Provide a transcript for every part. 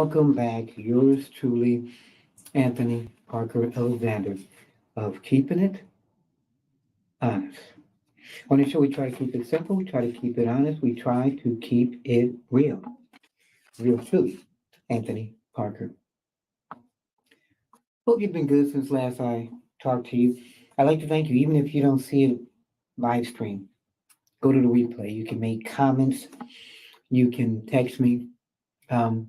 welcome back. Yours truly, Anthony Parker Alexander of Keeping It Honest. On the show, we try to keep it simple, we try to keep it honest, we try to keep it real. Real truly, Anthony Parker. Hope you've been good since last I talked to you. I'd like to thank you, even if you don't see it live stream. Go to the replay. You can make comments, you can text me, um,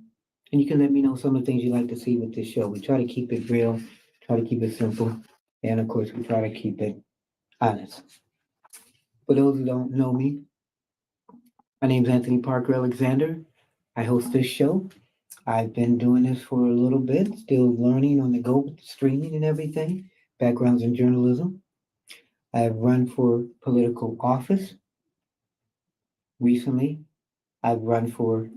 and you can let me know some of the things you'd like to see with this show. We try to keep it real, try to keep it simple, and of course, we try to keep it honest. For those who don't know me, my name is Anthony Parker Alexander. I host this show. I've been doing this for a little bit, still learning on the go with the streaming and everything, backgrounds in journalism. I have run for political office recently. I've run for,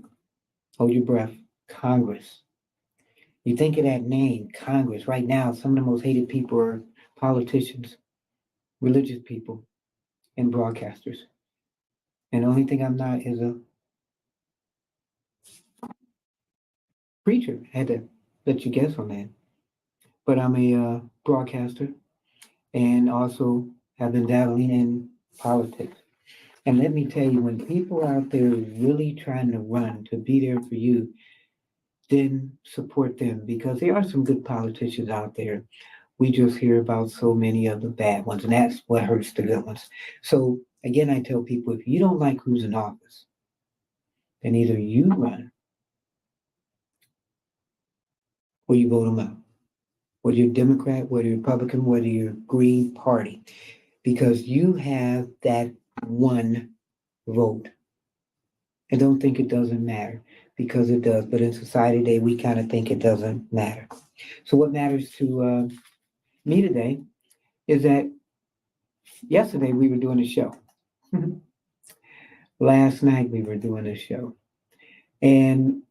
hold your breath, Congress. You think of that name, Congress. Right now, some of the most hated people are politicians, religious people, and broadcasters. And the only thing I'm not is a preacher. I had to let you guess on that. But I'm a broadcaster and also have been dabbling in politics. And let me tell you, when people out there really trying to run to be there for you, then support them because there are some good politicians out there. We just hear about so many of the bad ones, and that's what hurts the good ones. So again, I tell people if you don't like who's in office, then either you run or you vote them out. Whether you're Democrat, whether you're Republican, whether you're Green Party, because you have that one vote. And don't think it doesn't matter because it does. But in society today, we kind of think it doesn't matter. So what matters to me today is that yesterday we were doing a show. Last night we were doing a show. And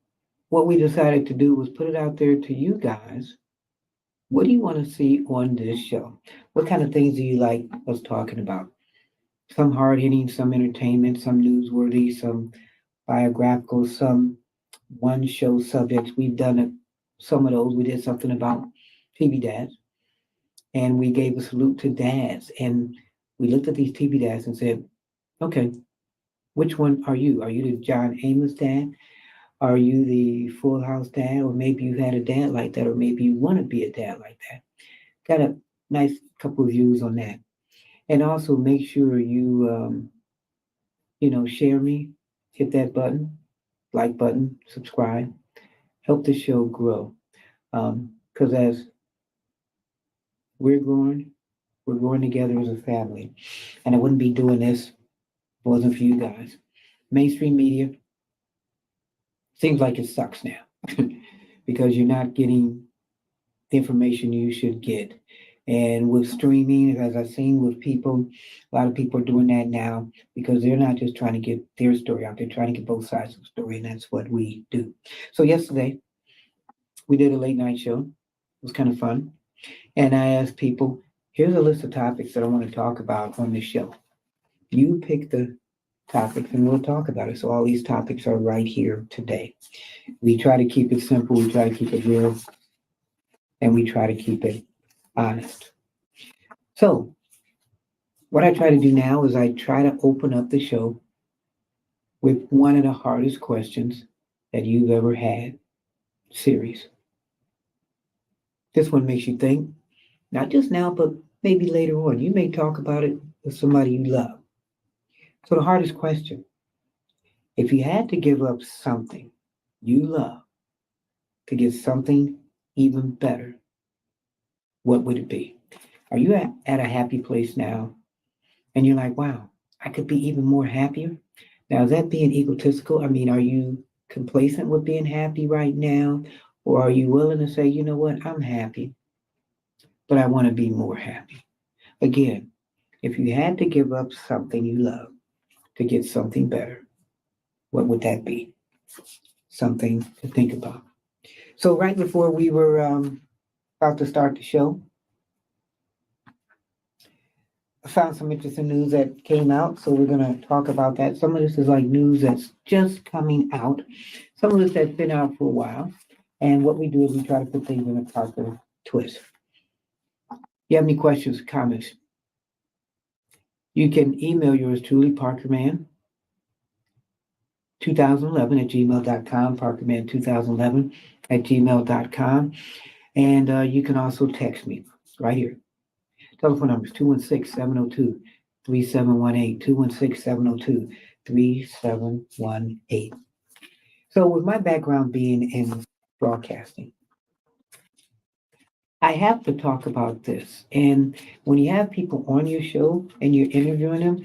what we decided to do was put it out there to you guys. What do you want to see on this show? What kind of things do you like us talking about? Some hard hitting, some entertainment, some newsworthy, some biographical, some one show subjects. We've done some of those. We did something about TV dads, and we gave a salute to dads. And we looked at these TV dads and said, okay, which one are you? Are you the John Amos dad? Are you the Full House dad? Or maybe you had a dad like that, or maybe you want to be a dad like that. Got a nice couple of views on that. And also make sure you, share me, hit that button, like button, subscribe, help the show grow. Because as we're growing together as a family. And I wouldn't be doing this if it wasn't for you guys. Mainstream media seems like it sucks now because you're not getting the information you should get. And with streaming, as I've seen with people, a lot of people are doing that now because they're not just trying to get their story out, they're trying to get both sides of the story, and that's what we do. So yesterday, we did a late night show. It was kind of fun. And I asked people, here's a list of topics that I want to talk about on this show. You pick the topics and we'll talk about it. So all these topics are right here today. We try to keep it simple, we try to keep it real, and we try to keep it honest. So what I try to do now is I try to open up the show with one of the hardest questions that you've ever had series. This one makes you think, not just now, but maybe later on. You may talk about it with somebody you love. So the hardest question, if you had to give up something you love to get something even better, what would it be? Are you at a happy place now? And you're like, wow, I could be even more happier. Now, is that being egotistical? I mean, are you complacent with being happy right now? Or are you willing to say, you know what, I'm happy, but I want to be more happy? Again, if you had to give up something you love to get something better, what would that be? Something to think about. So right before we were about to start the show, I found some interesting news that came out, so we're going to talk about that. Some of this is like news that's just coming out. Some of this has been out for a while. And what we do is we try to put things in a Parker twist. You have any questions, comments? You can email yours truly, parkerman2011 at gmail.com, parkerman2011 at gmail.com. And you can also text me right here. Telephone number is 216-702-3718, 216-702-3718. So with my background being in broadcasting, I have to talk about this. And when you have people on your show and you're interviewing them,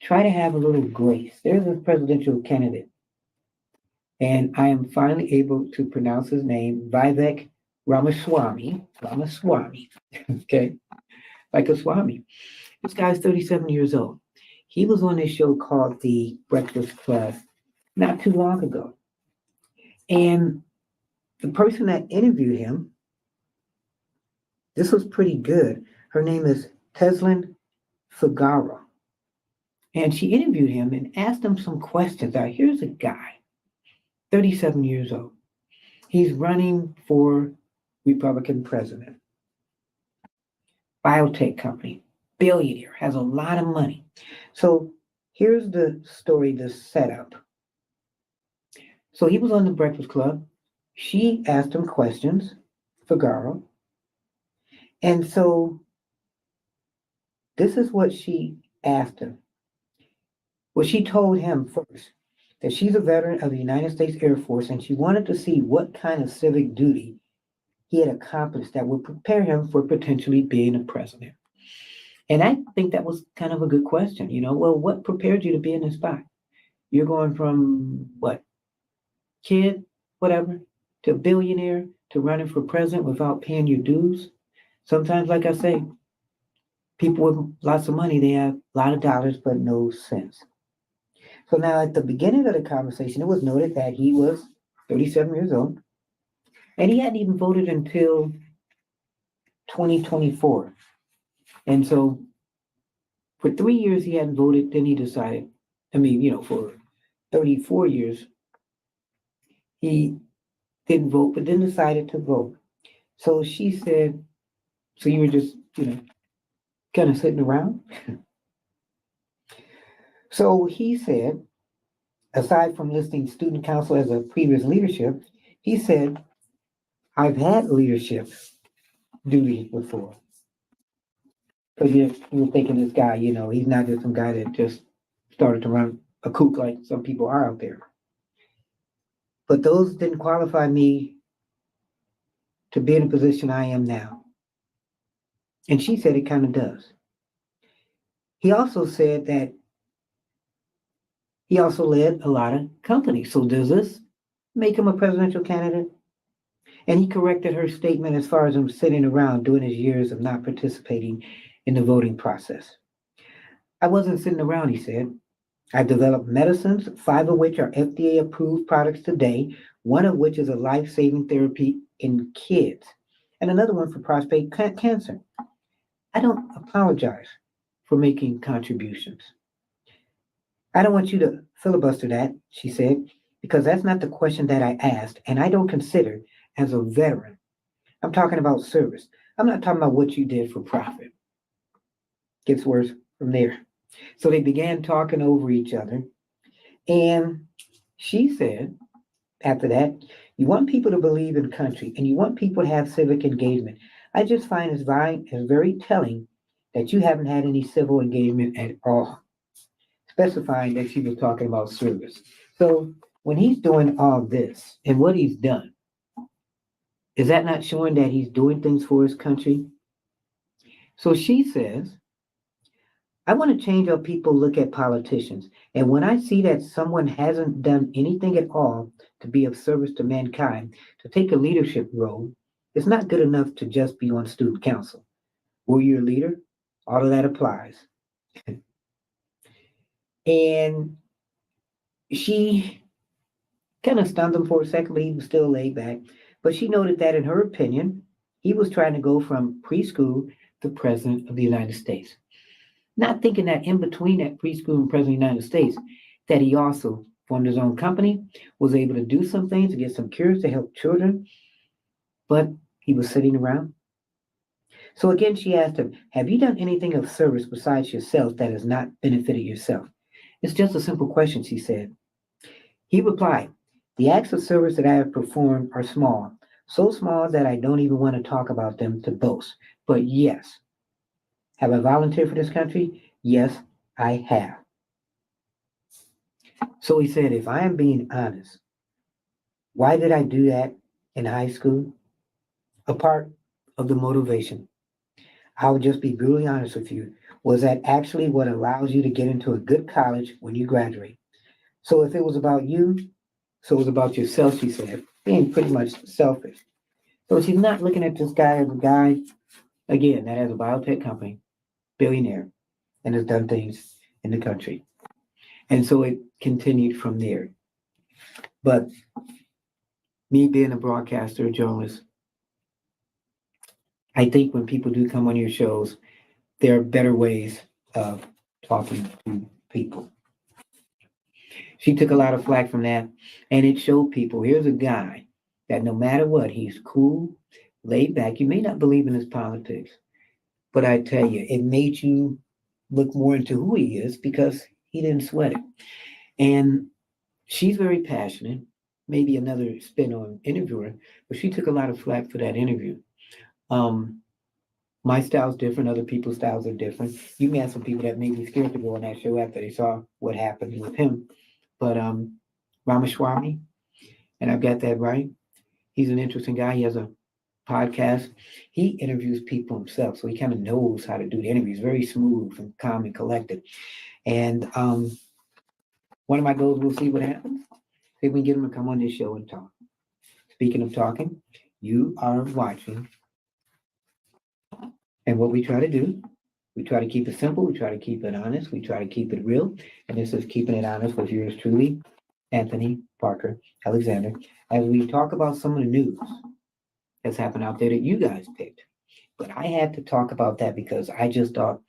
try to have a little grace. There's a presidential candidate, and I am finally able to pronounce his name, Vivek Ramaswamy. Ramaswamy, okay, like a Swami. This guy's 37 years old. He was on a show called The Breakfast Club not too long ago. And the person that interviewed him, this was pretty good. Her name is Teslin Figaro. And she interviewed him and asked him some questions. Now, here's a guy, 37 years old. He's running for Republican president. Biotech company, billionaire, has a lot of money. So here's the story, the setup. So he was on the Breakfast Club. She asked him questions, Figaro. And so this is what she asked him. Well, she told him first that she's a veteran of the United States Air Force and she wanted to see what kind of civic duty he had accomplished that would prepare him for potentially being a president. And I think that was kind of a good question. Well, what prepared you to be in this spot? You're going from what? Kid, whatever, to billionaire, to running for president without paying your dues. Sometimes, like I say, people with lots of money, they have a lot of dollars, but no sense. So now at the beginning of the conversation, it was noted that he was 37 years old, and he hadn't even voted until 2024. And so for 3 years, he hadn't voted. Then he decided, for 34 years, he didn't vote, but then decided to vote. So she said, so you were just, kind of sitting around? So he said, aside from listing student council as a previous leadership, he said, I've had leadership duties before. Because you're thinking this guy, he's not just some guy that just started to run a kook like some people are out there. But those didn't qualify me to be in a position I am now. And she said it kind of does. He also said that he also led a lot of companies. So does this make him a presidential candidate? And he corrected her statement as far as him sitting around during his years of not participating in the voting process. I wasn't sitting around, he said. I developed medicines, 5 of which are FDA-approved products today, one of which is a life-saving therapy in kids, and another one for prostate cancer. I don't apologize for making contributions. I don't want you to filibuster that, she said, because that's not the question that I asked, and I don't consider as a veteran. I'm talking about service. I'm not talking about what you did for profit. Gets worse from there. So they began talking over each other. And she said, after that, you want people to believe in country and you want people to have civic engagement. I just find it's very telling that you haven't had any civil engagement at all, specifying that she was talking about service. So when he's doing all this and what he's done, is that not showing that he's doing things for his country? So she says, I want to change how people look at politicians. And when I see that someone hasn't done anything at all to be of service to mankind, to take a leadership role, it's not good enough to just be on student council. Were you a leader? All of that applies. And she kind of stunned him for a second, but he was still laid back. But she noted that in her opinion, he was trying to go from preschool to president of the United States. Not thinking that in between that preschool and president of the United States, that he also formed his own company, was able to do some things to get some cures to help children, but he was sitting around. So again, she asked him, have you done anything of service besides yourself that has not benefited yourself? It's just a simple question, she said. He replied, the acts of service that I have performed are small, so small that I don't even want to talk about them to boast. But yes, have I volunteered for this country? Yes, I have. So he said, if I am being honest, why did I do that in high school? A part of the motivation, I'll just be brutally honest with you, was that actually what allows you to get into a good college when you graduate. So if it was about you, so it was about yourself, she said, being pretty much selfish. So she's not looking at this guy as a guy, again, that has a biotech company, billionaire, and has done things in the country. And so it continued from there. But me being a broadcaster, a journalist, I think when people do come on your shows, there are better ways of talking to people. She took a lot of flack from that, and it showed people here's a guy that no matter what, he's cool, laid back. You may not believe in his politics, but I tell you, it made you look more into who he is because he didn't sweat it. And she's very passionate, maybe another spin on interviewer, but she took a lot of flack for that interview. Um, my style's different, other people's styles are different. You may have some people that may be scared to go on that show after they saw what happened with him. But Ramaswamy, and I've got that right. He's an interesting guy. He has a podcast. He interviews people himself, so he kind of knows how to do the interviews. Very smooth and calm and collected. And one of my goals, we'll see what happens. See if we can get him to come on this show and talk. Speaking of talking, you are watching, and what we try to do, we try to keep it simple. We try to keep it honest. We try to keep it real. And this is Keeping It Honest with yours truly, Anthony Parker Alexander, as we talk about some of the news that's happened out there that you guys picked. But I had to talk about that because I just thought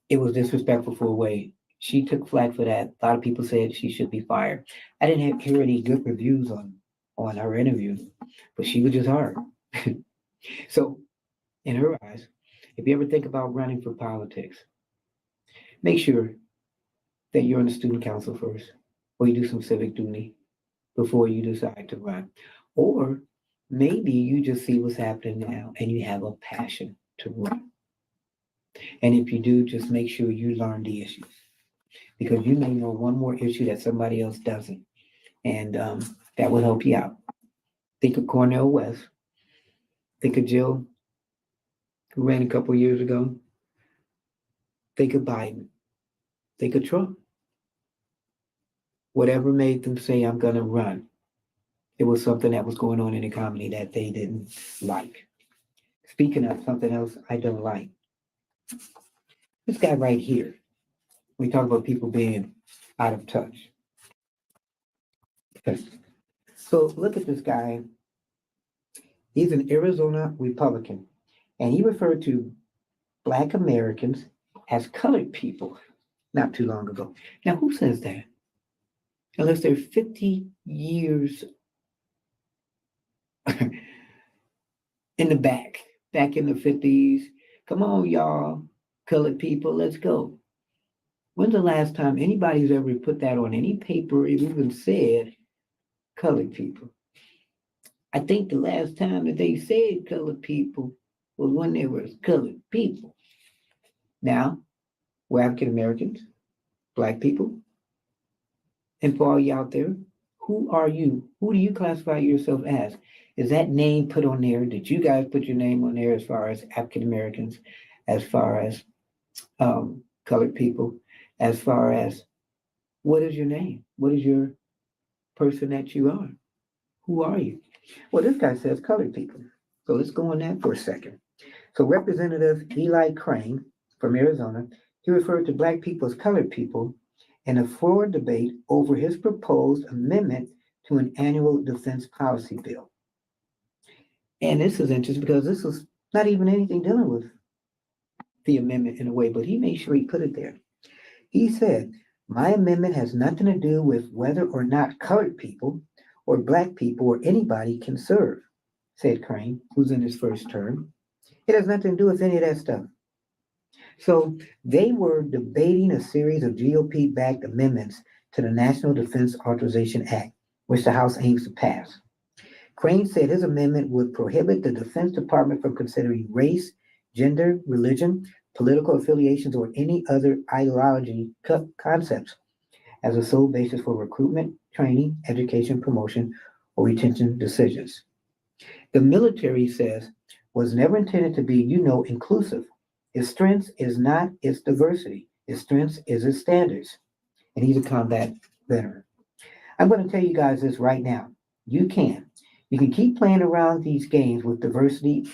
it was disrespectful for a way. She took flack for that. A lot of people said she should be fired. I didn't hear any good reviews on her interview, but she was just hard. So, in her eyes, if you ever think about running for politics, make sure that you're in the student council first, or you do some civic duty before you decide to run. Or maybe you just see what's happening now and you have a passion to run. And if you do, just make sure you learn the issues because you may know one more issue that somebody else doesn't. And that will help you out. Think of Cornel West. Think of Jill, who ran a couple years ago. Think of Biden. Think of Trump. Whatever made them say, I'm going to run, it was something that was going on in the economy that they didn't like. Speaking of something else I don't like, this guy right here, we talk about people being out of touch. So look at this guy. He's an Arizona Republican, and he referred to Black Americans as colored people not too long ago. Now, who says that? Unless they're 50 years in the back in the 50s. Come on, y'all, colored people, let's go. When's the last time anybody's ever put that on any paper or even said colored people? I think the last time that they said colored people was when there was colored people. Now, we're African Americans, Black people, and for all you out there, who are you? Who do you classify yourself as? Is that name put on there? Did you guys put your name on there as far as African Americans, as far as colored people, as far as what is your name? What is your person that you are? Who are you? Well, this guy says colored people. So let's go on that for a second. So Representative Eli Crane from Arizona, he referred to Black people as colored people in a floor debate over his proposed amendment to an annual defense policy bill. And this is interesting because this was not even anything dealing with the amendment in a way, but he made sure he put it there. He said, my amendment has nothing to do with whether or not colored people or Black people or anybody can serve. said Crane, who's in his first term. It has nothing to do with any of that stuff. So they were debating a series of GOP-backed amendments to the National Defense Authorization Act, which the House aims to pass. Crane said his amendment would prohibit the Defense Department from considering race, gender, religion, political affiliations, or any other ideology concepts as a sole basis for recruitment, training, education, promotion, or retention decisions. The military says was never intended to be, inclusive. Its strength is not its diversity. Its strength is its standards. And he's a combat veteran. I'm going to tell you guys this right now. You can. You can keep playing around these games with diversity,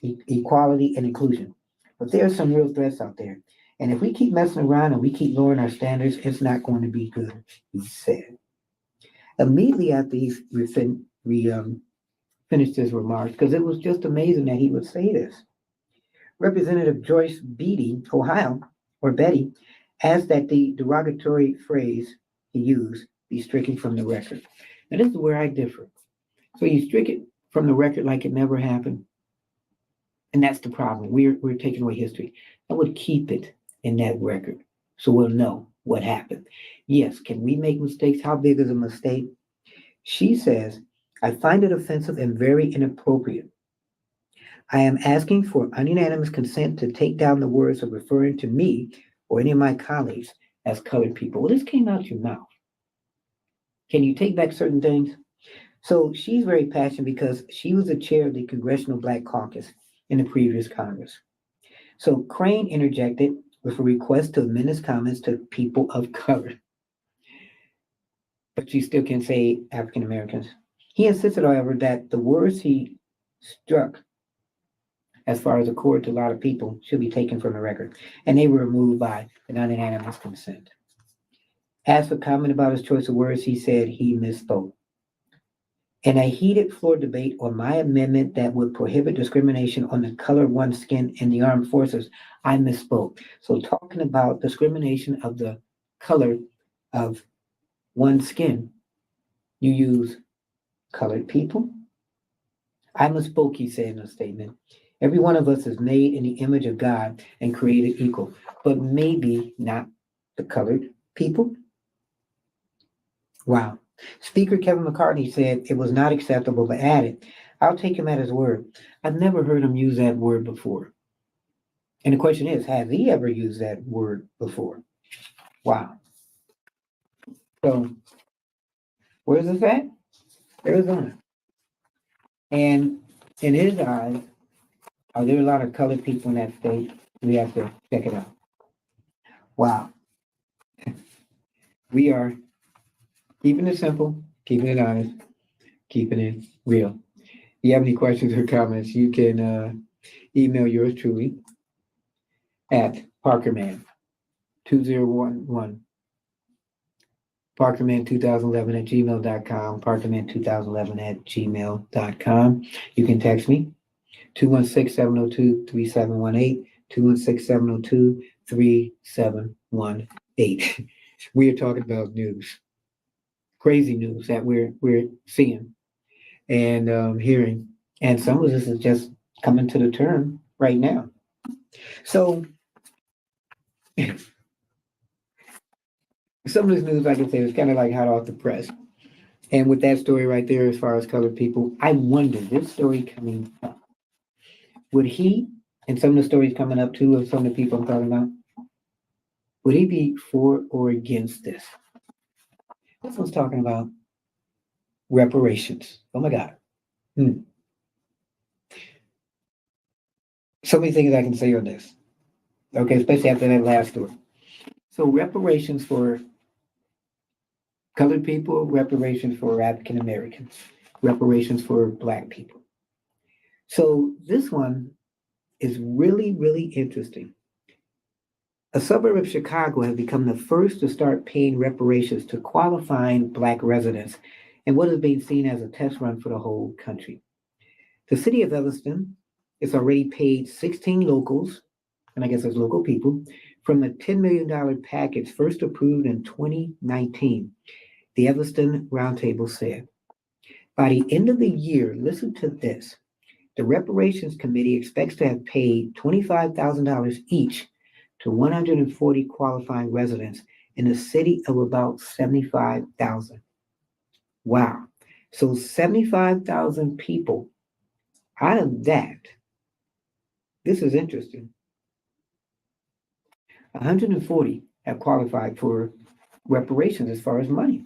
equality, and inclusion. But there are some real threats out there. And if we keep messing around and we keep lowering our standards, it's not going to be good, he said. Immediately after he finished his remarks, because it was just amazing that he would say this. Representative Joyce Beatty, Ohio, or Betty, asked that the derogatory phrase he used be stricken from the record. Now, this is where I differ. So you strike it from the record like it never happened. And that's the problem. We're taking away history. I would keep it in that record so we'll know what happened. Yes, can we make mistakes? How big is a mistake? She says, I find it offensive and very inappropriate. I am asking for unanimous consent to take down the words of referring to me or any of my colleagues as colored people. Well, this came out your mouth. Can you take back certain things? So she's very passionate because she was the chair of the Congressional Black Caucus in the previous Congress. So Crane interjected with a request to amend his comments to people of color. But you still can say African Americans. He insisted, however, that the words he struck as far as accord to a lot of people should be taken from the record, and they were removed by an unanimous consent. As for comment about his choice of words, he said he misspoke. In a heated floor debate on my amendment that would prohibit discrimination on the color of one's skin in the armed forces, I misspoke. So talking about discrimination of the color of one's skin, you use colored people. I misspoke, he said in a statement. Every one of us is made in the image of God and created equal, but maybe not the colored people. Wow. Speaker Kevin McCarthy said it was not acceptable, but added, I'll take him at his word. I've never heard him use that word before. And the question is, has he ever used that word before? Wow. So, where's this at? Arizona. And in his eyes, are there a lot of colored people in that state? We have to check it out. Wow. We are keeping it simple, keeping it honest, keeping it real. If you have any questions or comments, you can email yours truly at Parkerman2011, Parkerman2011 at gmail.com, Parkerman2011 at gmail.com. You can text me, 216-702-3718, 216-702-3718. We are talking about news, crazy news that we're seeing and hearing, and some of this is just coming to the term right now. So some of this news, like I say, is kind of like hot off the press. And with that story right there, as far as colored people, I wonder, this story coming up, would he, and some of the stories coming up too, of some of the people I'm talking about, would he be for or against this? This one's talking about reparations. Oh my God. So many things I can say on this. Okay, especially after that last story. So reparations for colored people, reparations for African Americans, reparations for Black people. So this one is really, really interesting. A suburb of Chicago has become the first to start paying reparations to qualifying Black residents in what is being seen as a test run for the whole country. The city of Evanston has already paid 16 locals, and I guess that's local people, from a $10 million package first approved in 2019, the Evanston Roundtable said. By the end of the year, listen to this, The Reparations Committee expects to have paid $25,000 each to 140 qualifying residents in a city of about 75,000. Wow. So 75,000 people out of that, this is interesting. 140 have qualified for reparations as far as money.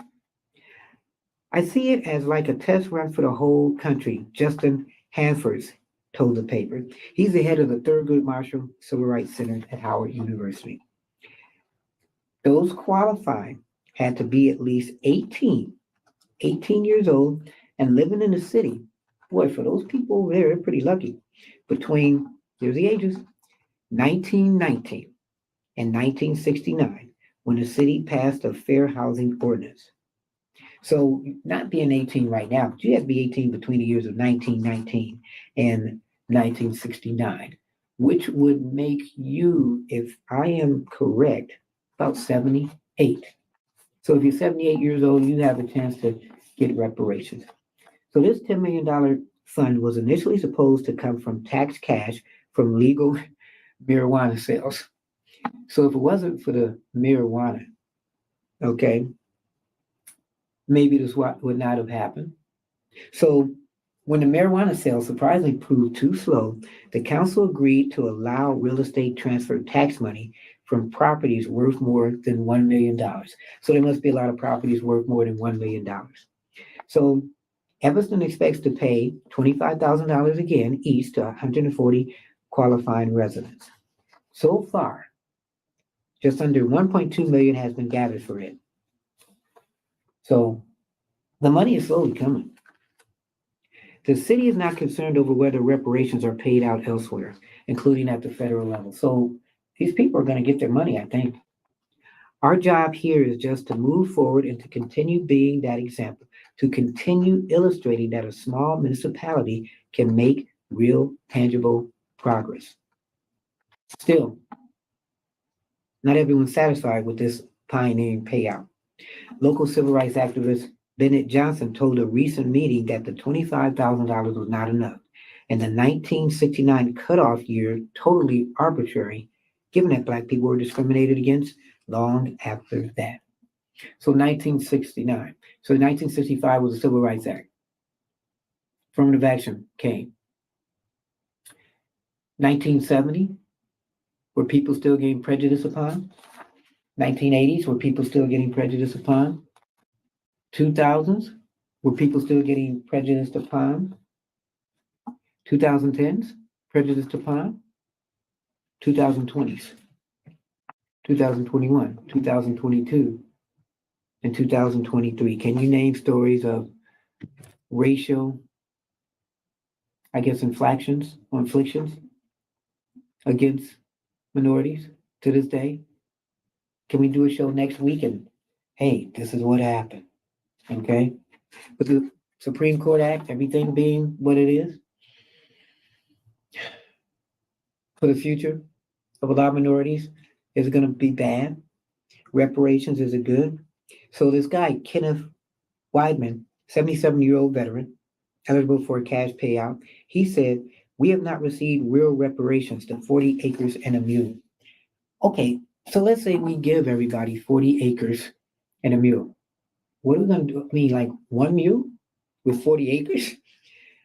I see it as like a test run for the whole country. Justin Hanford told the paper. He's the head of the Thurgood Marshall Civil Rights Center at Howard University. Those qualifying had to be at least 18 years old and living in the city. Boy, for those people over there, they're pretty lucky. Between, here's the ages, 1919 and 1969, when the city passed a fair housing ordinance. So not being 18 right now, but you have to be 18 between the years of 1919 and 1969, which would make you, if I am correct, about 78. So if you're 78 years old, you have a chance to get reparations. So this $10 million fund was initially supposed to come from tax cash from legal marijuana sales. So if it wasn't for the marijuana, okay, maybe this would not have happened. So when the marijuana sales surprisingly proved too slow, the council agreed to allow real estate transfer tax money from properties worth more than $1 million. So there must be a lot of properties worth more than $1 million. So Evanston expects to pay $25,000 again each to 140 qualifying residents. So far, just under 1.2 million has been gathered for it. So the money is slowly coming. The city is not concerned over whether reparations are paid out elsewhere, including at the federal level. So these people are going to get their money, I think. Our job here is just to move forward and to continue being that example, to continue illustrating that a small municipality can make real, tangible progress. Still, not everyone's satisfied with this pioneering payout. Local civil rights activist Bennett Johnson told a recent meeting that the $25,000 was not enough, and the 1969 cutoff year totally arbitrary, given that Black people were discriminated against long after that. So 1969. So 1965 was the Civil Rights Act. Affirmative action came. 1970, were people still getting prejudiced upon? 1980s, were people still getting prejudiced upon? 2000s, were people still getting prejudiced upon? 2010s, prejudiced upon? 2020s, 2021, 2022, and 2023. Can you name stories of racial, infractions or inflictions against minorities to this day? Can we do a show next week and, hey, this is what happened, okay? With the Supreme Court Act, everything being what it is, for the future of a lot of minorities, is it going to be bad? Reparations, is it good? So this guy, Kenneth Weidman, 77-year-old veteran, eligible for a cash payout, he said, we have not received real reparations to 40 acres and a mule. Okay, so let's say we give everybody 40 acres and a mule. What are we going to do? I mean, like one mule with 40 acres?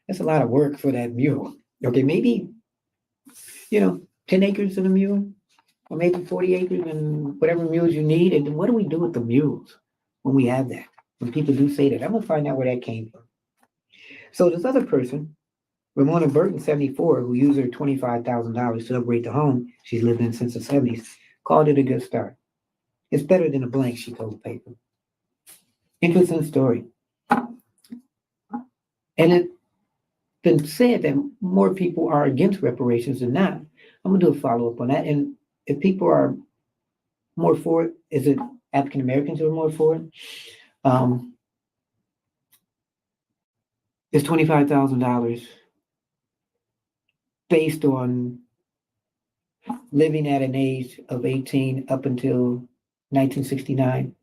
That's a lot of work for that mule. Okay, maybe, 10 acres and a mule, or maybe 40 acres and whatever mules you need. And then what do we do with the mules when we have that? When people do say that, I'm gonna find out where that came from. So this other person, Ramona Burton, 74, who used her $25,000 to upgrade the home she's lived in since the 70s, called it a good start. It's better than a blank, she told the paper. Interesting story. And it's been said that more people are against reparations than not. I'm gonna do a follow-up on that. And if people are more for it, is it African Americans who are more for it? It's $25,000 based on living at an age of 18 up until 1969.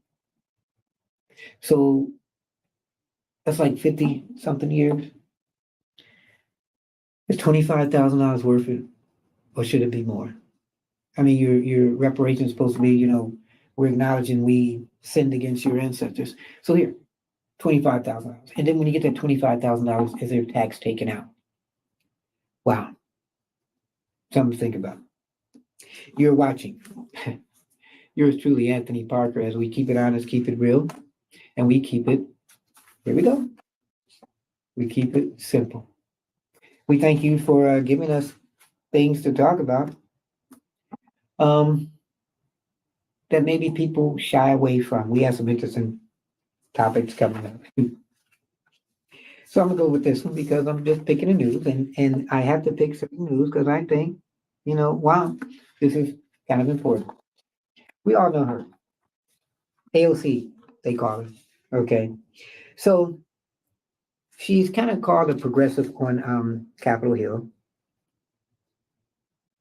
So that's like 50 something years. Is $25,000 worth it, or should it be more? I mean, your reparations is supposed to be, we're acknowledging we sinned against your ancestors. So here, $25,000, and then when you get that $25,000, is there tax taken out? Wow, something to think about. You're watching. Yours truly, Anthony Parker, as we keep it honest, keep it real, and we keep it, here we go. We keep it simple. We thank you for giving us things to talk about that maybe people shy away from. We have some interesting topics coming up. So I'm gonna go with this one because I'm just picking the news, and I have to pick certain news because I think, wow, this is kind of important. We all know her. AOC, they call her. Okay. So she's kind of called a progressive on Capitol Hill.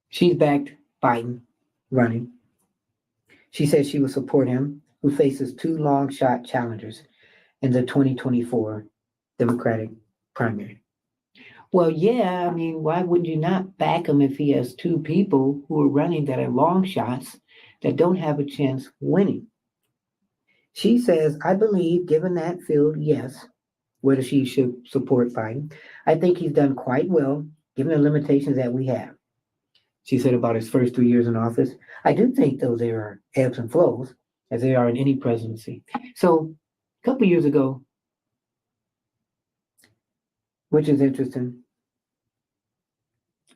She's backed Biden running. She says she will support him, who faces two long shot challengers in the 2024 Democratic primary. Well, yeah, I mean, why would you not back him if he has two people who are running that are long shots that don't have a chance winning? She says, I believe, given that field, yes, whether she should support Biden. I think he's done quite well, given the limitations that we have. She said about his first 3 years in office. I do think, though, there are ebbs and flows, as there are in any presidency. So, a couple years ago, which is interesting,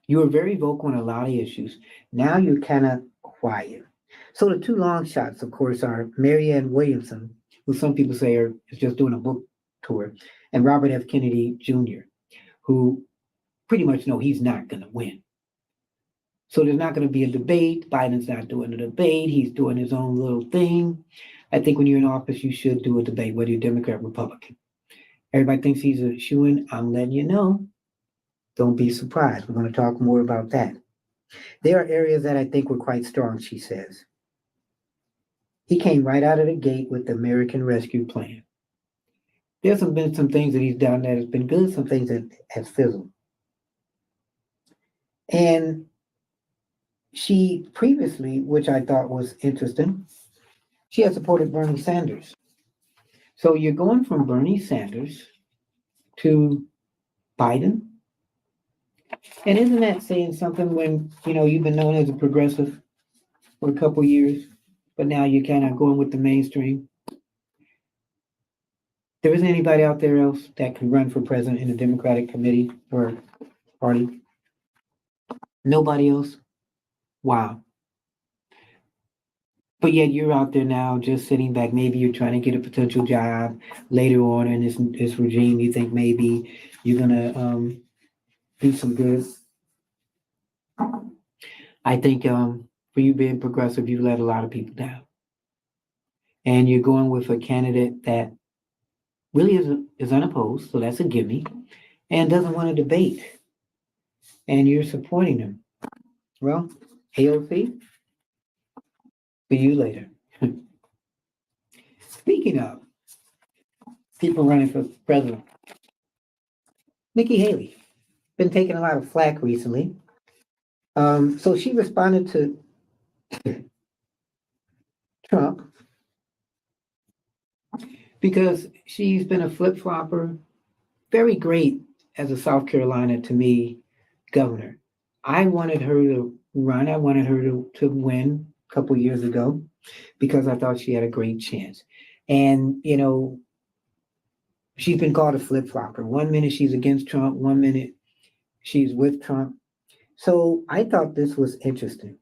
you were very vocal on a lot of issues. Now you're kind of quiet. So the two long shots, of course, are Marianne Williamson, who some people say is just doing a book tour, and Robert F. Kennedy Jr., who pretty much know he's not going to win. So there's not going to be a debate. Biden's not doing a debate. He's doing his own little thing. I think when you're in office, you should do a debate, whether you're Democrat or Republican. Everybody thinks he's a shoo-in. I'm letting you know. Don't be surprised. We're going to talk more about that. There are areas that I think were quite strong, she says. He came right out of the gate with the American Rescue Plan. There's been some things that he's done that has been good, some things that has fizzled. And she previously, which I thought was interesting, she had supported Bernie Sanders. So you're going from Bernie Sanders to Biden. And isn't that saying something when, you've been known as a progressive for a couple years, but now you're kind of going with the mainstream? There isn't anybody out there else that can run for president in the Democratic committee or party. Nobody else. Wow. But yet you're out there now just sitting back. Maybe you're trying to get a potential job later on in this regime. You think maybe you're gonna do some good. I think for you being progressive, you let a lot of people down. And you're going with a candidate that really is unopposed, so that's a gimme, and doesn't want to debate. And you're supporting them. Well, AOC, see you later. Speaking of people running for president, Nikki Haley been taking a lot of flack recently. So she responded to Trump because she's been a flip-flopper, very great as a South Carolina, to me, governor. I wanted her to run. I wanted her to win a couple years ago because I thought she had a great chance. And, she's been called a flip-flopper. 1 minute she's against Trump, 1 minute she's with Trump. So I thought this was interesting.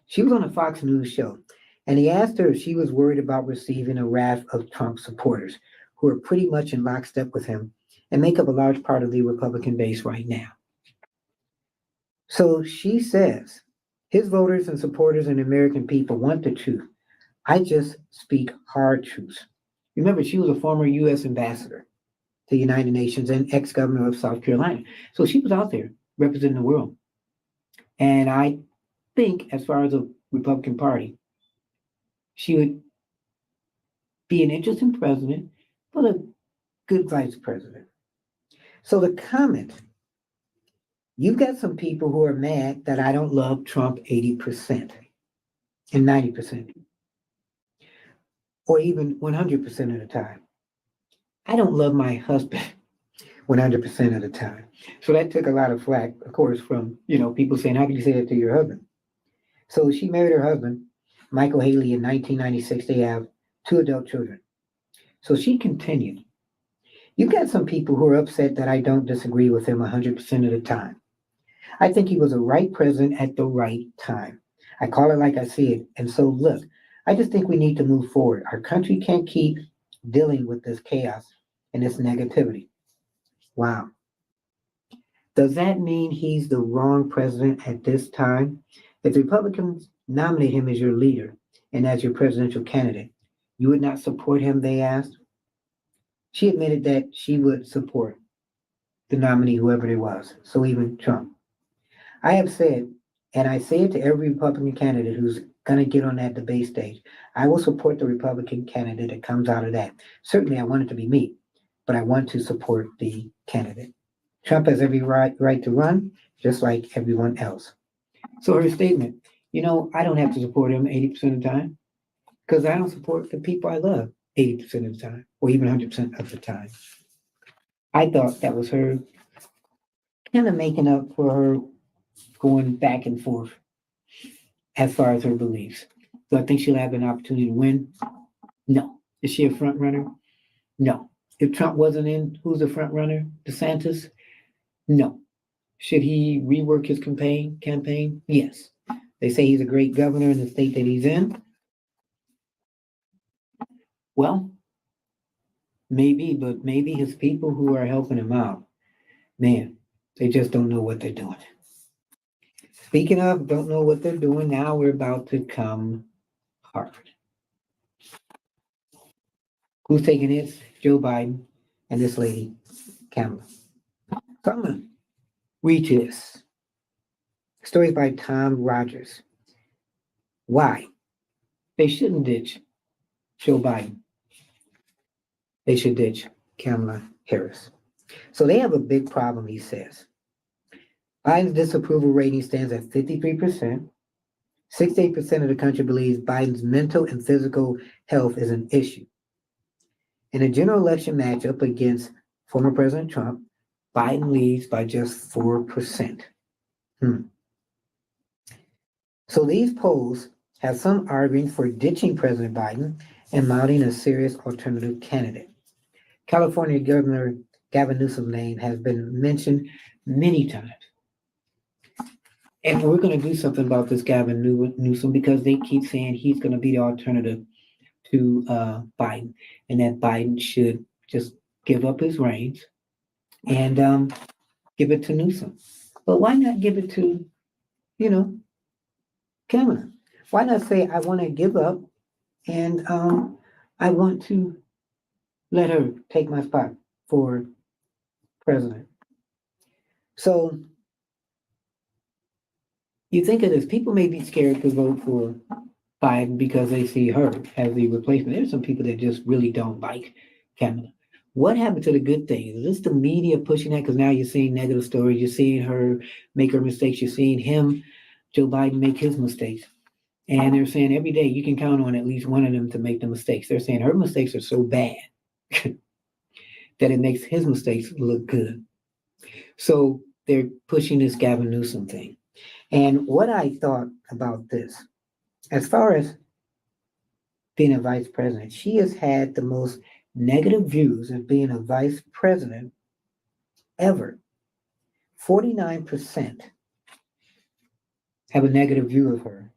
She was on a Fox News show, and he asked her if she was worried about receiving a wrath of Trump supporters who are pretty much in lockstep with him and make up a large part of the Republican base right now. So she says, his voters and supporters and American people want the truth. I just speak hard truths. Remember, she was a former U.S. ambassador to the United Nations and ex-governor of South Carolina. So she was out there representing the world. And I think, as far as the Republican Party, she would be an interesting president, but a good vice president. So the comment You've got some people who are mad that I don't love Trump 80% and 90%, or even 100% of the time. I don't love my husband 100% of the time. So that took a lot of flack, of course, from, people saying, how can you say that to your husband? So she married her husband, Michael Haley, in 1996. They have two adult children. So she continued. You've got some people who are upset that I don't disagree with him 100% of the time. I think he was a right president at the right time. I call it like I see it. And so, look, I just think we need to move forward. Our country can't keep dealing with this chaos and this negativity. Wow. Does that mean he's the wrong president at this time? If the Republicans nominate him as your leader and as your presidential candidate, you would not support him, they asked. She admitted that she would support the nominee, whoever it was, so even Trump. I have said, and I say it to every Republican candidate who's going to get on that debate stage, I will support the Republican candidate that comes out of that. Certainly, I want it to be me, but I want to support the candidate. Trump has every right to run, just like everyone else. So her statement, I don't have to support him 80% of the time because I don't support the people I love 80% of the time or even 100% of the time. I thought that was her kind of making up for her going back and forth as far as her beliefs. Do I think she'll have an opportunity to win? No. Is she a front runner? No. If Trump wasn't in, who's the front runner? DeSantis? No. Should he rework his campaign? Yes. They say he's a great governor in the state that he's in. Well, maybe, but maybe his people who are helping him out, man, they just don't know what they're doing. Speaking of don't know what they're doing, now we're about to come Harvard. Who's taking hits? Joe Biden and this lady, Kamala. So I'm going to read you this. Story by Tom Rogers. Why? They shouldn't ditch Joe Biden. They should ditch Kamala Harris. So they have a big problem, he says. Biden's disapproval rating stands at 53%. 68% of the country believes Biden's mental and physical health is an issue. In a general election matchup against former President Trump, Biden leads by just 4%. So these polls have some arguing for ditching President Biden and mounting a serious alternative candidate. California Governor Gavin Newsom's name has been mentioned many times. And we're going to do something about this Gavin Newsom because they keep saying he's going to be the alternative to Biden and that Biden should just give up his reins and give it to Newsom. But why not give it to, Kamala? Why not say, I want to give up and I want to let her take my spot for president? So you think of this, people may be scared to vote for Biden because they see her as the replacement. There's some people that just really don't like Kamala. What happened to the good things? Is this the media pushing that? Because now you're seeing negative stories. You're seeing her make her mistakes. You're seeing him, Joe Biden, make his mistakes. And they're saying every day you can count on at least one of them to make the mistakes. They're saying her mistakes are so bad that it makes his mistakes look good. So they're pushing this Gavin Newsom thing. And what I thought about this, as far as being a vice president, she has had the most negative views of being a vice president ever. 49% have a negative view of her,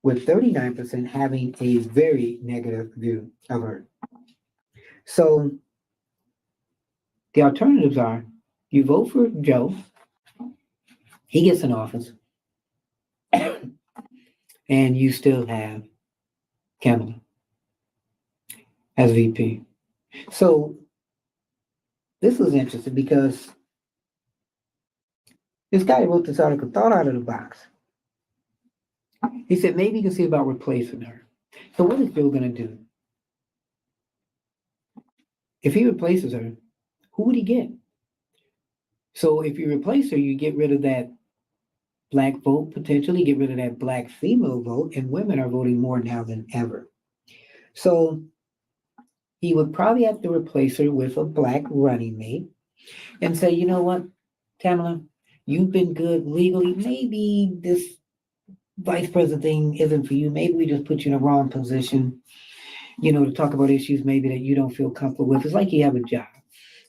with 39% having a very negative view of her. So the alternatives are you vote for Joe, he gets in office, and you still have Kamala as VP. So this was interesting because this guy who wrote this article thought out of the box. He said maybe you can see about replacing her. So what is Joe going to do? If he replaces her, who would he get? So if you replace her, you get rid of that black vote, potentially get rid of that black female vote, and women are voting more now than ever. So he would probably have to replace her with a black running mate and say, you know what, Tamala, you've been good legally. Maybe this vice president thing isn't for you. Maybe we just put you in the wrong position, to talk about issues maybe that you don't feel comfortable with. It's like you have a job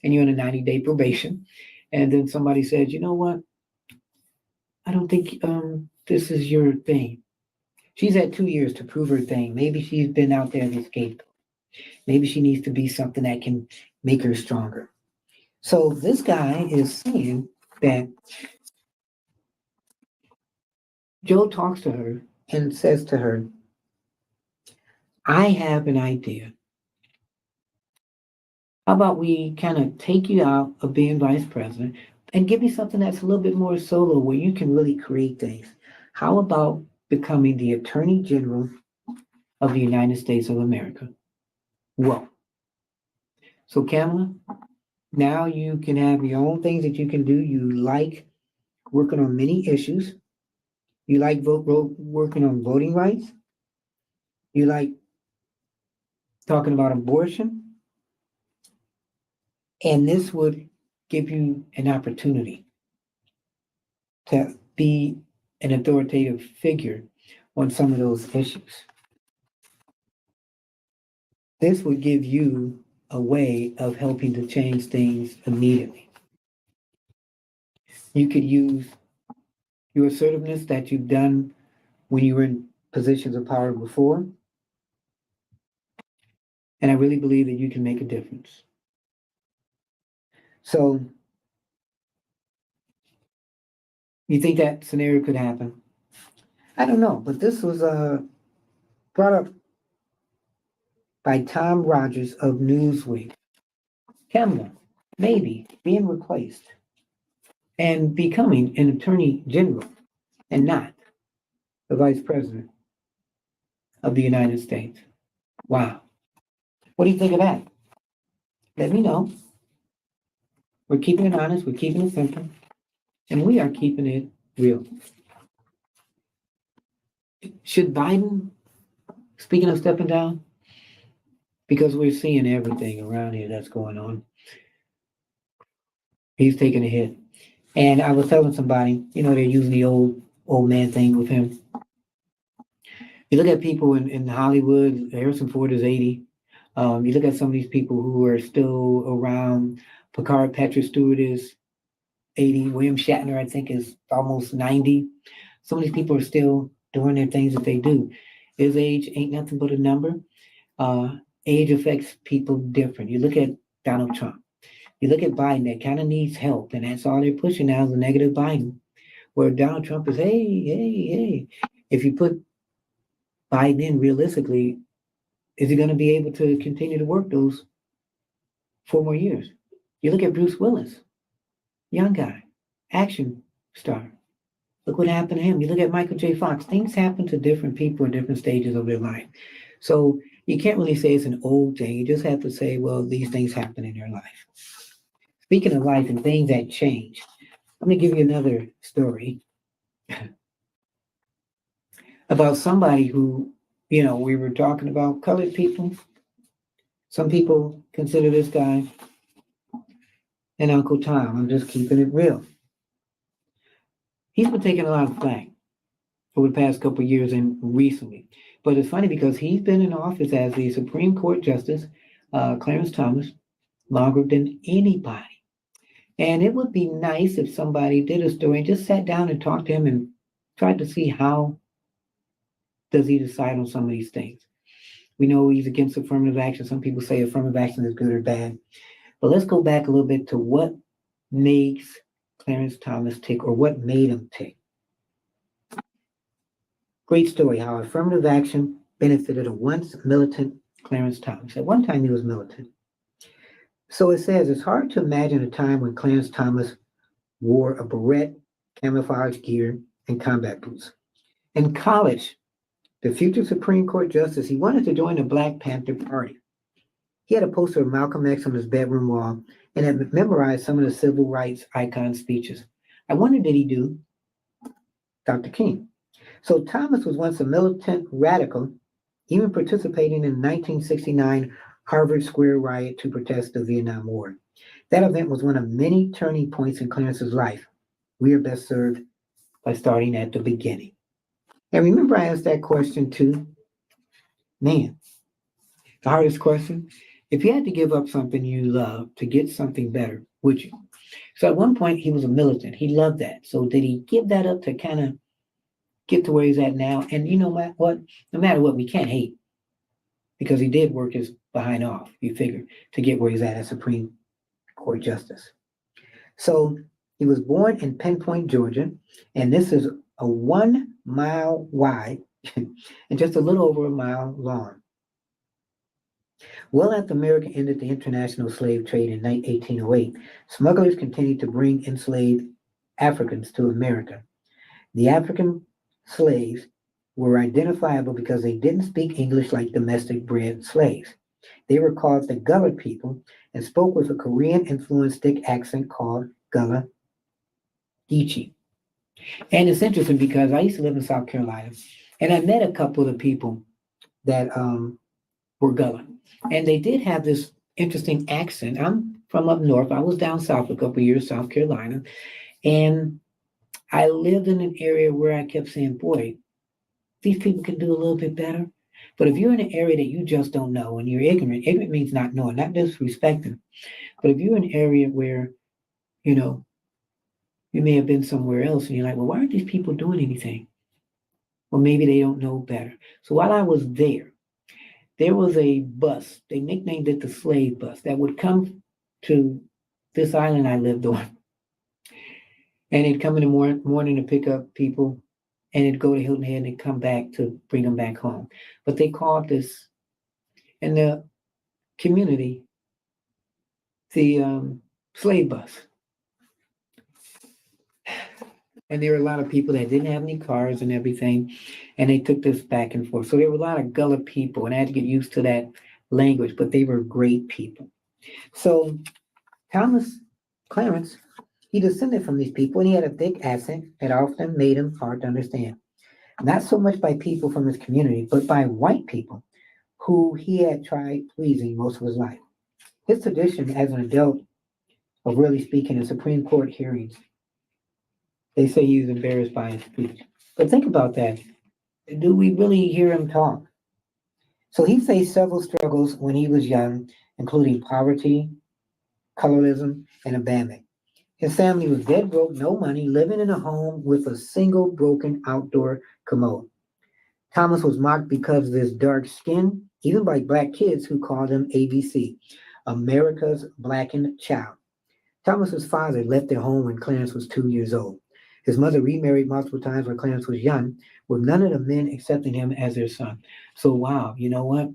and you're in a 90-day probation. And then somebody says, you know what? I don't think this is your thing. She's had 2 years to prove her thing. Maybe she's been out there as a scapegoat. Maybe she needs to be something that can make her stronger. So this guy is saying that Joe talks to her and says to her, I have an idea. How about we kind of take you out of being vice president and give you something that's a little bit more solo where you can really create things? How about becoming the Attorney General of the United States of America? Whoa. So, Kamala, now you can have your own things that you can do. You like working on many issues. You like working on voting rights. You like talking about abortion. And this would give you an opportunity to be an authoritative figure on some of those issues. This would give you a way of helping to change things immediately. You could use your assertiveness that you've done when you were in positions of power before. And I really believe that you can make a difference. So, you think that scenario could happen? I don't know, but this was brought up by Tom Rogers of Newsweek. Kamala, maybe being replaced and becoming an attorney general and not the vice president of the United States. Wow. What do you think of that? Let me know. We're keeping it honest, we're keeping it simple, and we are keeping it real. Should Biden, speaking of stepping down, because we're seeing everything around here that's going on, he's taking a hit. And I was telling somebody, they're using the old man thing with him. You look at people in Hollywood, Harrison Ford is 80. You look at some of these people who are still around. Picard Patrick Stewart is 80. William Shatner, I think, is almost 90. Some of these people are still doing their things that they do. His age ain't nothing but a number. Age affects people different. You look at Donald Trump. You look at Biden, that kind of needs help, and that's all they're pushing now is a negative Biden. Where Donald Trump is, hey. If you put Biden in realistically, is he going to be able to continue to work those 4 more years? You look at Bruce Willis, young guy, action star. Look what happened to him. You look at Michael J. Fox. Things happen to different people in different stages of their life. So you can't really say it's an old thing. You just have to say, well, these things happen in your life. Speaking of life and things that change, let me give you another story about somebody who, we were talking about colored people. Some people consider this guy an Uncle Tom. I'm just keeping it real. He's been taking a lot of flack over the past couple of years and recently. But it's funny because he's been in office as the Supreme Court Justice, Clarence Thomas, longer than anybody. And it would be nice if somebody did a story and just sat down and talked to him and tried to see how does he decide on some of these things. We know he's against affirmative action. Some people say affirmative action is good or bad. But let's go back a little bit to what makes Clarence Thomas tick or what made him tick. Great story how affirmative action benefited a once militant Clarence Thomas. At one time he was militant. So it says it's hard to imagine a time when Clarence Thomas wore a beret, camouflage gear, and combat boots. In college, the future Supreme Court Justice, he wanted to join the Black Panther Party. He had a poster of Malcolm X on his bedroom wall and had memorized some of the civil rights icon speeches. I wonder, did he do Dr. King? So Thomas was once a militant radical, even participating in the 1969 Harvard Square riot to protest the Vietnam War. That event was one of many turning points in Clarence's life. We are best served by starting at the beginning. And remember, I asked that question too. Man, the hardest question. If you had to give up something you love to get something better, would you? So at one point, he was a militant. He loved that. So did he give that up to kind of get to where he's at now? And you know what? No matter what, we can't hate because he did work his behind off, you figure, to get where he's at as Supreme Court Justice. So he was born in Penn Point, Georgia, and this is a 1 mile wide and just a little over a mile long. Well after America ended the international slave trade in 1808, smugglers continued to bring enslaved Africans to America. The African slaves were identifiable because they didn't speak English like domestic bred slaves. They were called the Gullah people and spoke with a Korean-influenced thick accent called Gullah Geechee. And it's interesting because I used to live in South Carolina, and I met a couple of people that were Gullah, and they did have this interesting accent. I'm from up north. I was down south a couple of years, South Carolina, and I lived in an area where I kept saying, boy, these people can do a little bit better. But if you're in an area that you just don't know and you're ignorant means not knowing, not disrespecting. But if you're in an area where, you know, you may have been somewhere else and you're like, well, why aren't these people doing anything? Well, maybe they don't know better. So while I was there was a bus, they nicknamed it the slave bus, that would come to this island I lived on. And it'd come in the morning to pick up people, and it'd go to Hilton Head and it'd come back to bring them back home. But they called this, in the community, the slave bus. And there were a lot of people that didn't have any cars and everything, and they took this back and forth. So there were a lot of Gullah people, and I had to get used to that language, but they were great people. So Thomas Clarence, he descended from these people, and he had a thick accent that often made him hard to understand. Not so much by people from his community, but by white people who he had tried pleasing most of his life. His tradition as an adult of really speaking in Supreme Court hearings, they say he was embarrassed by his speech. But think about that. Do we really hear him talk? So he faced several struggles when he was young, including poverty, colorism, and abandonment. His family was dead broke, no money, living in a home with a single broken outdoor commode. Thomas was mocked because of his dark skin, even by black kids who called him ABC, America's blackened child. Thomas's father left their home when Clarence was 2 years old. His mother remarried multiple times when Clarence was young, with none of the men accepting him as their son. So, wow, you know what?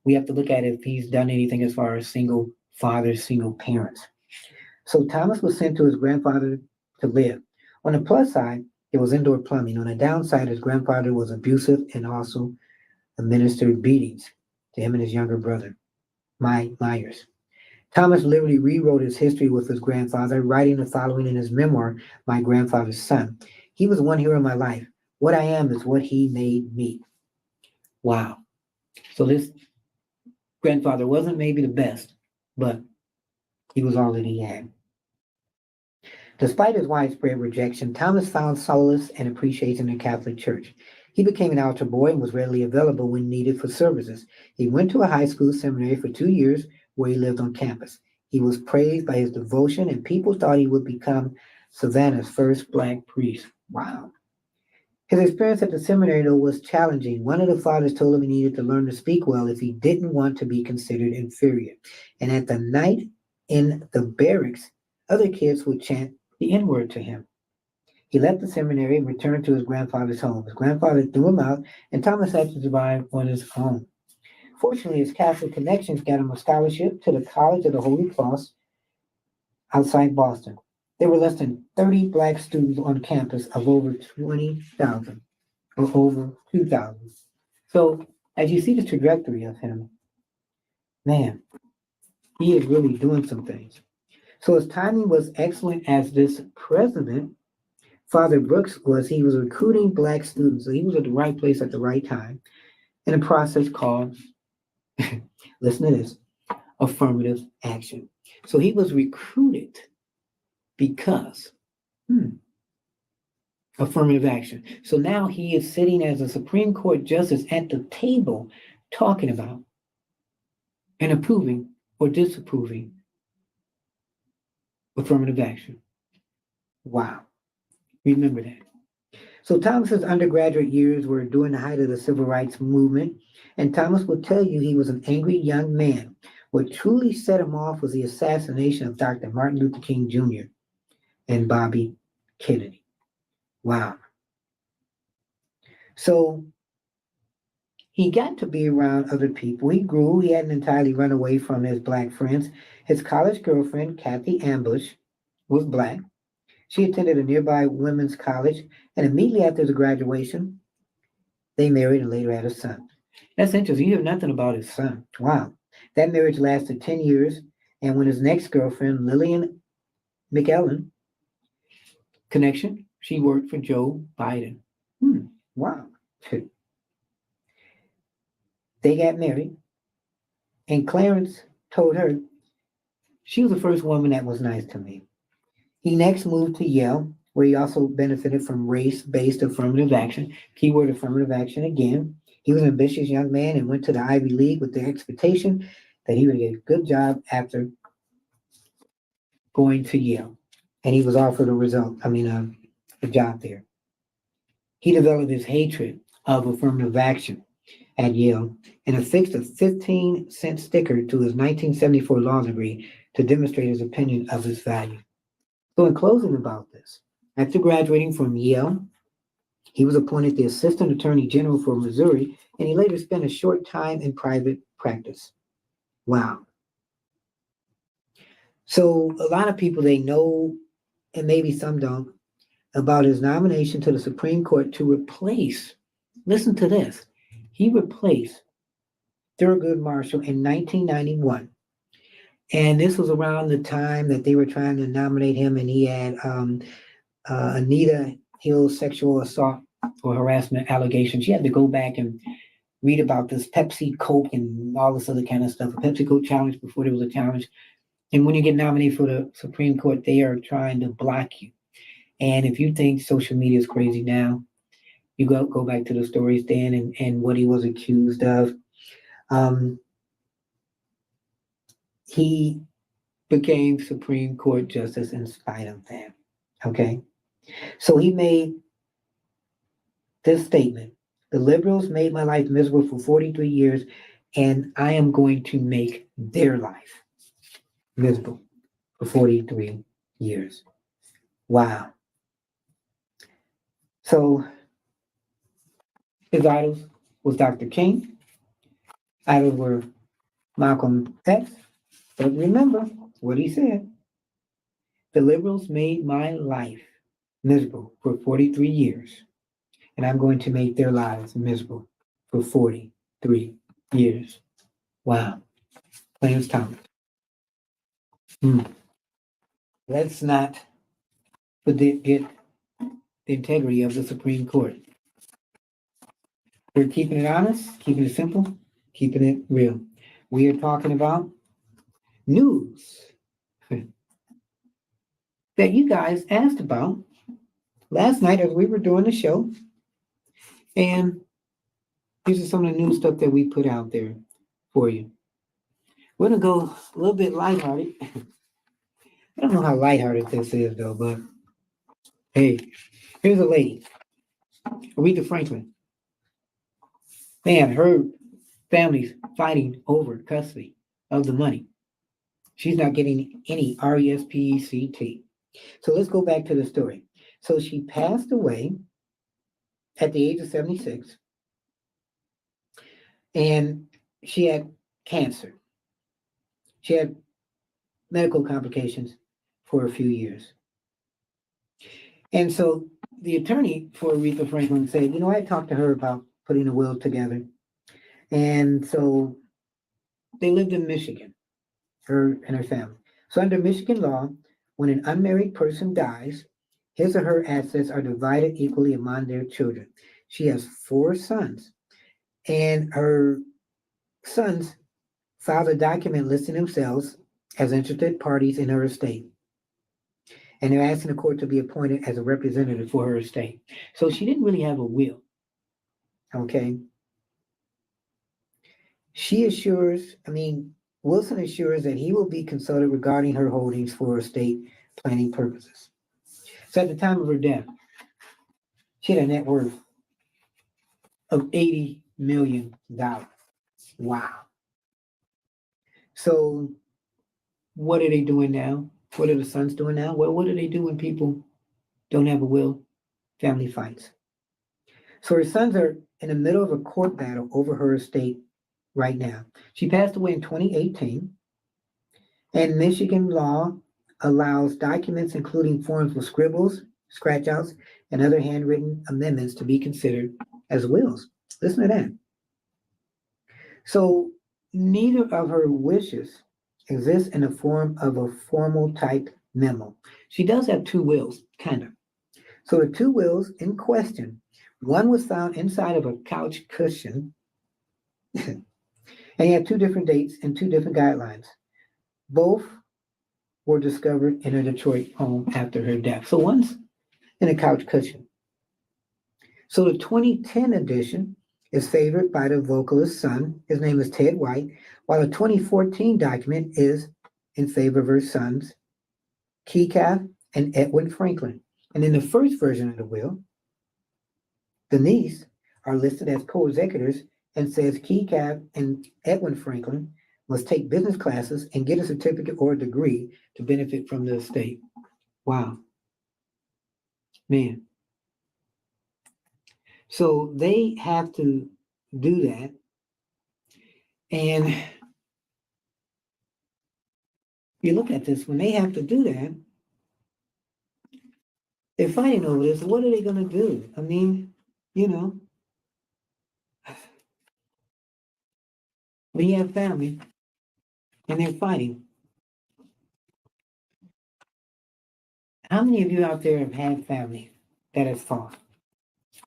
We have to look at if he's done anything as far as single fathers, single parents. So Thomas was sent to his grandfather to live. On the plus side, it was indoor plumbing. On the downside, his grandfather was abusive and also administered beatings to him and his younger brother, Myers. Thomas literally rewrote his history with his grandfather, writing the following in his memoir, My Grandfather's Son. He was one hero in my life. What I am is what he made me. Wow. So this grandfather wasn't maybe the best, but he was all that he had. Despite his widespread rejection, Thomas found solace and appreciation in the Catholic Church. He became an altar boy and was readily available when needed for services. He went to a high school seminary for 2 years where he lived on campus. He was praised by his devotion, and people thought he would become Savannah's first black priest. Wow. His experience at the seminary, though, was challenging. One of the fathers told him he needed to learn to speak well if he didn't want to be considered inferior. And at the night in the barracks, other kids would chant the N-word to him. He left the seminary and returned to his grandfather's home. His grandfather threw him out, and Thomas had to survive on his own. Fortunately, his Catholic connections got him a scholarship to the College of the Holy Cross outside Boston. There were less than 30 black students on campus of over 20,000 or over 2,000. So as you see the trajectory of him, man, He is really doing some things. So his timing was excellent as this president. Father Brooks was, he was recruiting black students. So he was at the right place at the right time in a process called, listen to this, affirmative action. So he was recruited because affirmative action. So now he is sitting as a Supreme Court justice at the table talking about and approving or disapproving affirmative action. Wow. Remember that. So Thomas's undergraduate years were during the height of the civil rights movement, and Thomas will tell you he was an angry young man. What truly set him off was the assassination of Dr. Martin Luther King Jr. and Bobby Kennedy. Wow. So he got to be around other people. He grew. He hadn't entirely run away from his black friends. His college girlfriend, Kathy Ambush, was black. She attended a nearby women's college, and immediately after his graduation, they married and later had a son. That's interesting. You hear nothing about his son. Wow. That marriage lasted 10 years, and when his next girlfriend, Lillian McEllen, connection, she worked for Joe Biden. Wow. They got married, and Clarence told her she was the first woman that was nice to me. He next moved to Yale, where he also benefited from race-based affirmative action. Keyword affirmative action again. He was an ambitious young man and went to the Ivy League with the expectation that he would get a good job after going to Yale. And he was offered a job there. He developed his hatred of affirmative action at Yale and affixed a 15-cent sticker to his 1974 law degree to demonstrate his opinion of its value. So in closing about this, after graduating from Yale, he was appointed the Assistant Attorney General for Missouri, and he later spent a short time in private practice. Wow. So a lot of people, they know, and maybe some don't, about his nomination to the Supreme Court to replace, listen to this, he replaced Thurgood Marshall in 1991. And this was around the time that they were trying to nominate him, and he had Anita Hill's sexual assault or harassment allegations. She had to go back and read about this Pepsi Coke and all this other kind of stuff. A Pepsi Coke challenge before there was a challenge. And when you get nominated for the Supreme Court, they are trying to block you. And if you think social media is crazy now, you go back to the stories then and what he was accused of. He became Supreme Court Justice in spite of that. Okay. So he made this statement. The liberals made my life miserable for 43 years, and I am going to make their life miserable for 43 years. Wow. So his idols was Dr. King. Idols were Malcolm X. But remember what he said. The liberals made my life miserable for 43 years, and I'm going to make their lives miserable for 43 years. Wow. Clarence Thomas. Let's not forget the integrity of the Supreme Court. We're keeping it honest, keeping it simple, keeping it real. We are talking about news that you guys asked about last night as we were doing the show. And these are some of the new stuff that we put out there for you. We're going to go a little bit lighthearted. I don't know how lighthearted this is, though, but hey, here's a lady, Aretha Franklin. Man, her family's fighting over custody of the money. She's not getting any RESPCT. So let's go back to the story. So she passed away at the age of 76, and she had cancer. She had medical complications for a few years. And so the attorney for Aretha Franklin said, I talked to her about putting a will together. And so they lived in Michigan. her and her family. So under Michigan law, when an unmarried person dies, his or her assets are divided equally among their children. She has four sons, and her sons filed a document listing themselves as interested parties in her estate. And they're asking the court to be appointed as a representative for her estate. So she didn't really have a will. Okay. Wilson assures that he will be consulted regarding her holdings for estate planning purposes. So at the time of her death, she had a net worth of $80 million. Wow. So what are they doing now? What are the sons doing now? Well, what do they do when people don't have a will? Family fights. So her sons are in the middle of a court battle over her estate right now. She passed away in 2018, and Michigan law allows documents, including forms with scribbles, scratch outs, and other handwritten amendments to be considered as wills. Listen to that. So neither of her wishes exists in the form of a formal type memo. She does have two wills, kind of. So the two wills in question, one was found inside of a couch cushion, and he had two different dates and two different guidelines. Both were discovered in her Detroit home after her death. So one's in a couch cushion. So the 2010 edition is favored by the vocalist's son. His name is Ted White, while the 2014 document is in favor of her sons, Keith and Edwin Franklin. And in the first version of the will, the niece are listed as co-executors and says Keith and Edwin Franklin must take business classes and get a certificate or a degree to benefit from the estate. Wow. Man. So they have to do that. And you look at this, when they have to do that, they're fighting over this. What are they going to do? I mean, when you have family and they're fighting, how many of you out there have had family that has fought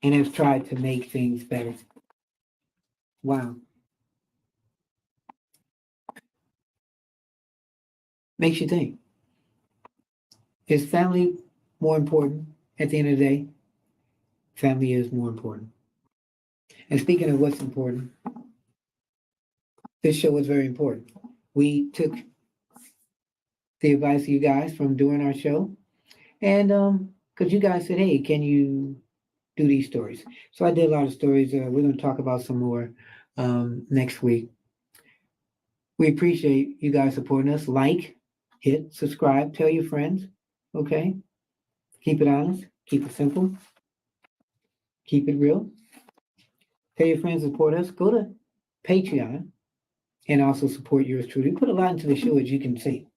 and has tried to make things better? Wow. Makes you think. Is family more important at the end of the day? Family is more important. And speaking of what's important, this show was very important. We took the advice of you guys from doing our show, and because you guys said, hey, can you do these stories? So I did a lot of stories. We're going to talk about some more next week. We appreciate you guys supporting us. Like, hit, subscribe, tell your friends. Okay? Keep it honest. Keep it simple. Keep it real. Tell your friends to support us. Go to Patreon and also support yours truly. We put a lot into the show, as you can see.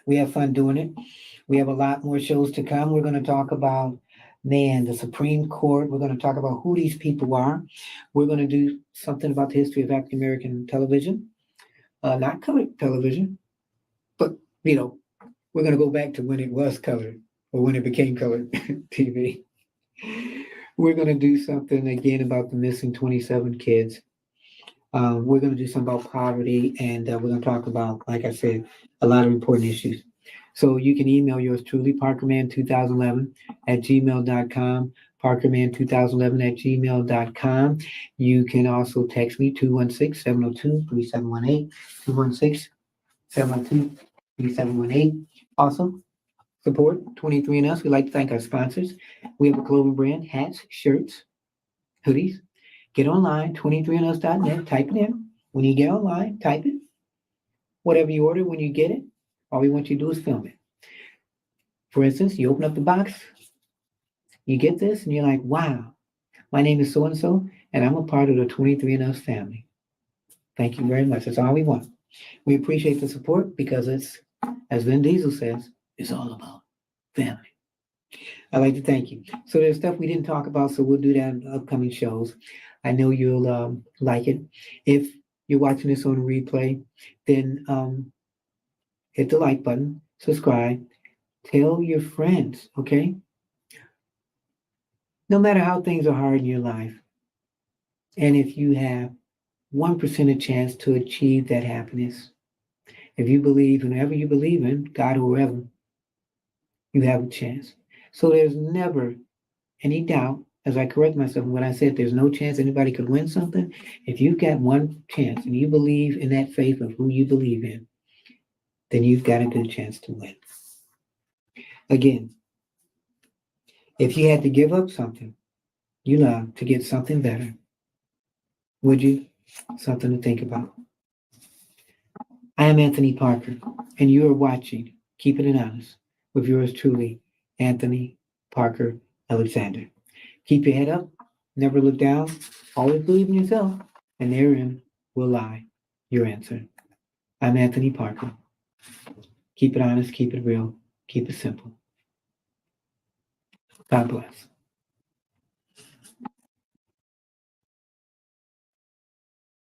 We have fun doing it. We have a lot more shows to come. We're going to talk about, the Supreme Court. We're going to talk about who these people are. We're going to do something about the history of African American television. Not colored television, but, we're going to go back to when it was colored or when it became colored TV. We're going to do something again about the missing 27 kids. We're going to do something about poverty, and we're going to talk about, like I said, a lot of important issues. So you can email yours truly, parkerman2011 at gmail.com, parkerman2011 at gmail.com. You can also text me 216-702-3718, 216-702-3718. Also, support 23andUs. We'd like to thank our sponsors. We have a clothing brand, hats, shirts, hoodies. Get online, 23andus.net, type it in. When you get online, type it. Whatever you order, when you get it, all we want you to do is film it. For instance, you open up the box, you get this, and you're like, wow, my name is so-and-so, and I'm a part of the 23andUs family. Thank you very much. That's all we want. We appreciate the support because it's, as Vin Diesel says, it's all about family. I'd like to thank you. So there's stuff we didn't talk about, so we'll do that in upcoming shows. I know you'll like it. If you're watching this on replay, then hit the like button, subscribe, tell your friends, okay? No matter how things are hard in your life, and if you have 1% a chance to achieve that happiness, if you believe in whoever you believe in, God or whoever, you have a chance. So there's never any doubt, as I correct myself when I said there's no chance anybody could win something. If you've got one chance and you believe in that faith of who you believe in, then you've got a good chance to win. Again, if you had to give up something you love to get something better, would you? Something to think about. I am Anthony Parker, and you are watching Keeping It Honest with yours truly, Anthony Parker Alexander. Keep your head up, never look down, always believe in yourself, and therein will lie your answer. I'm Anthony Parker. Keep it honest, keep it real, keep it simple. God bless.